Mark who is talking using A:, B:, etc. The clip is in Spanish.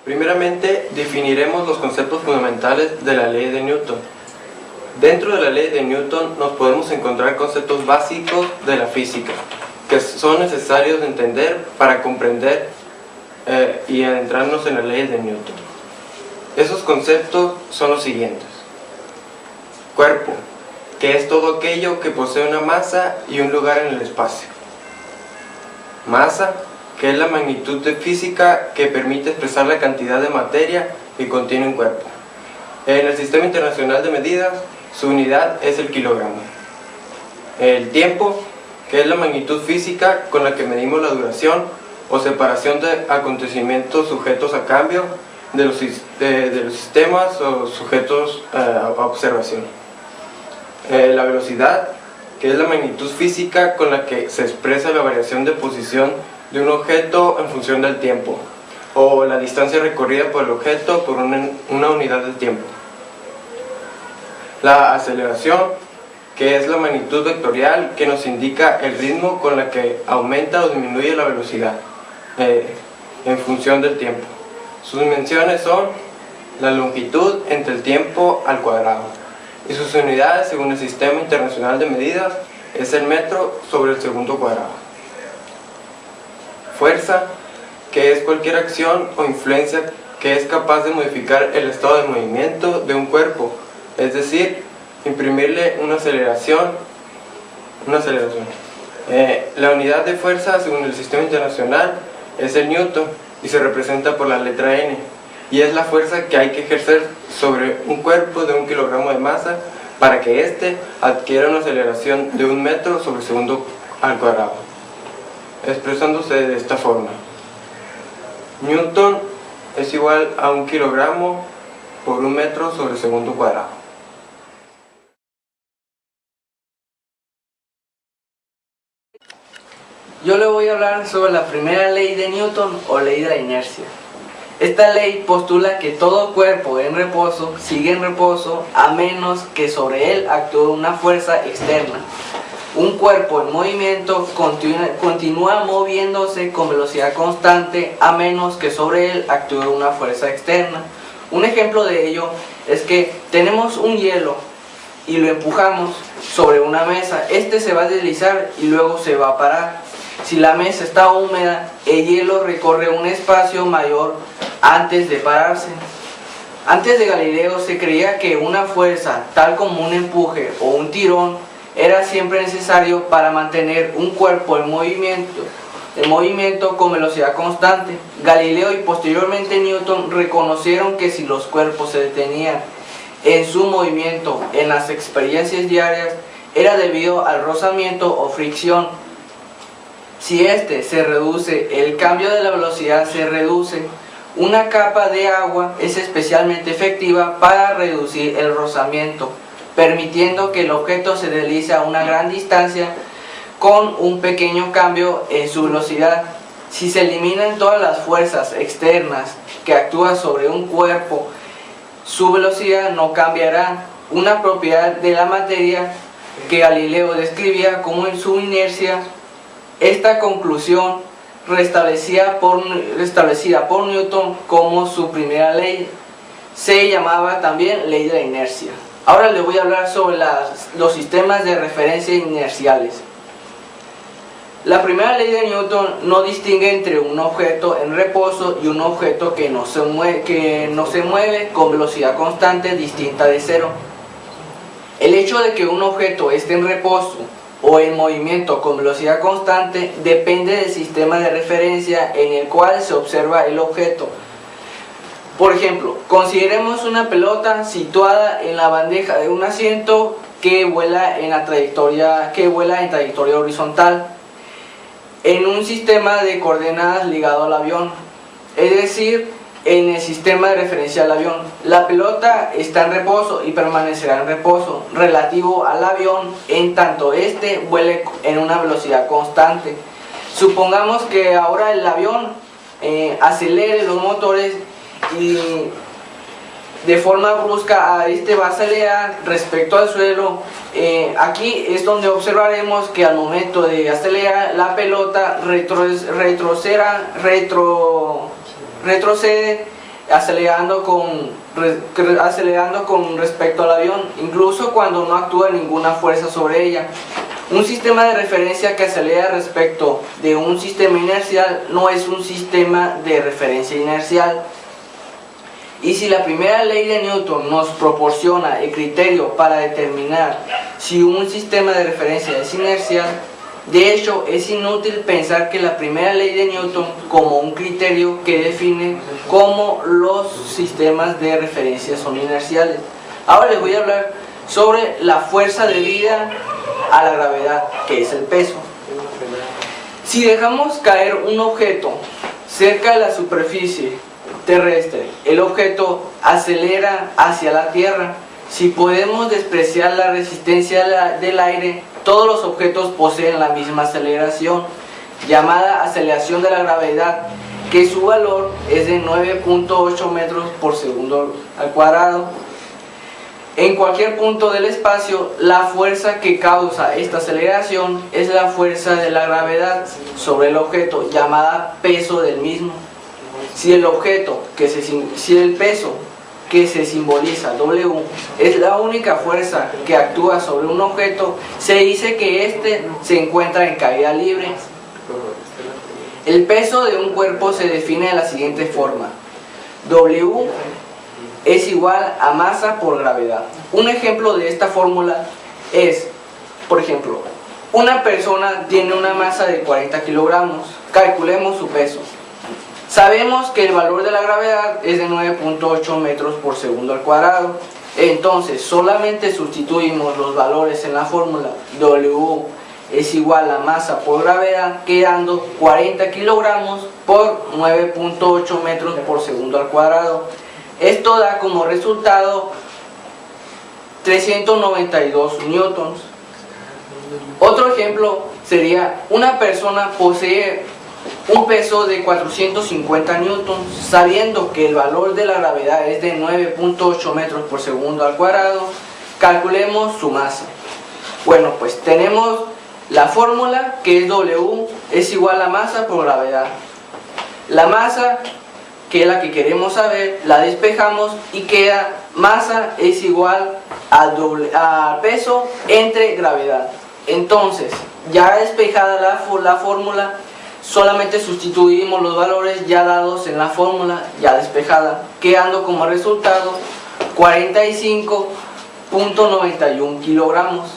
A: Primeramente, definiremos los conceptos fundamentales de la ley de Newton. Dentro de la ley de Newton nos podemos encontrar conceptos básicos de la física, que son necesarios de entender para comprender y adentrarnos en la ley de Newton. Esos conceptos son los siguientes. Cuerpo, que es todo aquello que posee una masa y un lugar en el espacio. Masa, que es la magnitud de física que permite expresar la cantidad de materia que contiene un cuerpo. En el Sistema Internacional de Medidas, su unidad es el kilogramo. El tiempo, que es la magnitud física con la que medimos la duración o separación de acontecimientos sujetos a cambio de los sistemas o sujetos a observación. La velocidad, que es la magnitud física con la que se expresa la variación de posición de un objeto en función del tiempo, o la distancia recorrida por el objeto por una unidad de tiempo. La aceleración, que es la magnitud vectorial que nos indica el ritmo con la que aumenta o disminuye la velocidad en función del tiempo. Sus dimensiones son la longitud entre el tiempo al cuadrado, y sus unidades según el Sistema Internacional de Medidas es el metro sobre el segundo cuadrado. Fuerza, que es cualquier acción o influencia que es capaz de modificar el estado de movimiento de un cuerpo, es decir, imprimirle una aceleración. La unidad de fuerza según el Sistema Internacional es el Newton y se representa por la letra N, y es la fuerza que hay que ejercer sobre un cuerpo de 1 kilogramo de masa para que éste adquiera una aceleración de 1 metro sobre segundo al cuadrado, expresándose de esta forma. Newton es igual a 1 kilogramo por 1 metro sobre segundo cuadrado.
B: Yo le voy a hablar sobre la primera ley de Newton o ley de la inercia. Esta ley postula que todo cuerpo en reposo sigue en reposo a menos que sobre él actúe una fuerza externa. Un cuerpo en movimiento continúa moviéndose con velocidad constante a menos que sobre él actúe una fuerza externa. Un ejemplo de ello es que tenemos un hielo y lo empujamos sobre una mesa. Este se va a deslizar y luego se va a parar. Si la mesa está húmeda, el hielo recorre un espacio mayor antes de pararse. Antes de Galileo se creía que una fuerza, tal como un empuje o un tirón, era siempre necesario para mantener un cuerpo en movimiento con velocidad constante. Galileo y posteriormente Newton reconocieron que si los cuerpos se detenían en su movimiento en las experiencias diarias, era debido al rozamiento o fricción. Si este se reduce, el cambio de la velocidad se reduce. Una capa de agua es especialmente efectiva para reducir el rozamiento, permitiendo que el objeto se deslice a una gran distancia con un pequeño cambio en su velocidad. Si se eliminan todas las fuerzas externas que actúan sobre un cuerpo, su velocidad no cambiará. Una propiedad de la materia que Galileo describía como en su inercia. Esta conclusión, restablecida por Newton como su primera ley, se llamaba también ley de la inercia. Ahora les voy a hablar sobre los sistemas de referencia inerciales. La primera ley de Newton no distingue entre un objeto en reposo y un objeto que no se mueve con velocidad constante distinta de cero. El hecho de que un objeto esté en reposo o en movimiento con velocidad constante depende del sistema de referencia en el cual se observa el objeto. Por ejemplo, consideremos una pelota situada en la bandeja de un asiento que vuela en trayectoria horizontal en un sistema de coordenadas ligado al avión, es decir, en el sistema de referencia al avión. La pelota está en reposo y permanecerá en reposo relativo al avión en tanto éste vuele en una velocidad constante. Supongamos que ahora el avión acelere los motores y de forma brusca este va a acelerar respecto al suelo. Aquí es donde observaremos que al momento de acelerar la pelota retrocede acelerando con respecto al avión, incluso cuando no actúa ninguna fuerza sobre ella. Un sistema de referencia que acelera respecto de un sistema inercial no es un sistema de referencia inercial. Y si la primera ley de Newton nos proporciona el criterio para determinar si un sistema de referencia es inercial, de hecho es inútil pensar que la primera ley de Newton como un criterio que define cómo los sistemas de referencia son inerciales. Ahora les voy a hablar sobre la fuerza debida a la gravedad, que es el peso. Si dejamos caer un objeto cerca de la superficie terrestre, el objeto acelera hacia la Tierra. Si podemos despreciar la resistencia del aire, todos los objetos poseen la misma aceleración, llamada aceleración de la gravedad, que su valor es de 9.8 metros por segundo al cuadrado. En cualquier punto del espacio, la fuerza que causa esta aceleración es la fuerza de la gravedad sobre el objeto, llamada peso del mismo. Si el peso que se simboliza W es la única fuerza que actúa sobre un objeto, se dice que éste se encuentra en caída libre. El peso de un cuerpo se define de la siguiente forma: W es igual a masa por gravedad. Un ejemplo de esta fórmula es, por ejemplo, una persona tiene una masa de 40 kilogramos. Calculemos su peso. Sabemos que el valor de la gravedad es de 9.8 metros por segundo al cuadrado. Entonces, solamente sustituimos los valores en la fórmula. W es igual a masa por gravedad, quedando 40 kilogramos por 9.8 metros por segundo al cuadrado. Esto da como resultado 392 newtons. Otro ejemplo sería: una persona posee un peso de 450 newtons, sabiendo que el valor de la gravedad es de 9.8 metros por segundo al cuadrado. Calculemos su masa. Bueno, pues tenemos la fórmula, que es W es igual a masa por gravedad. La masa, que es la que queremos saber, la despejamos y queda masa es igual a peso entre gravedad. Entonces, ya despejada la fórmula, solamente sustituimos los valores ya dados en la fórmula ya despejada, quedando como resultado 45.91 kilogramos.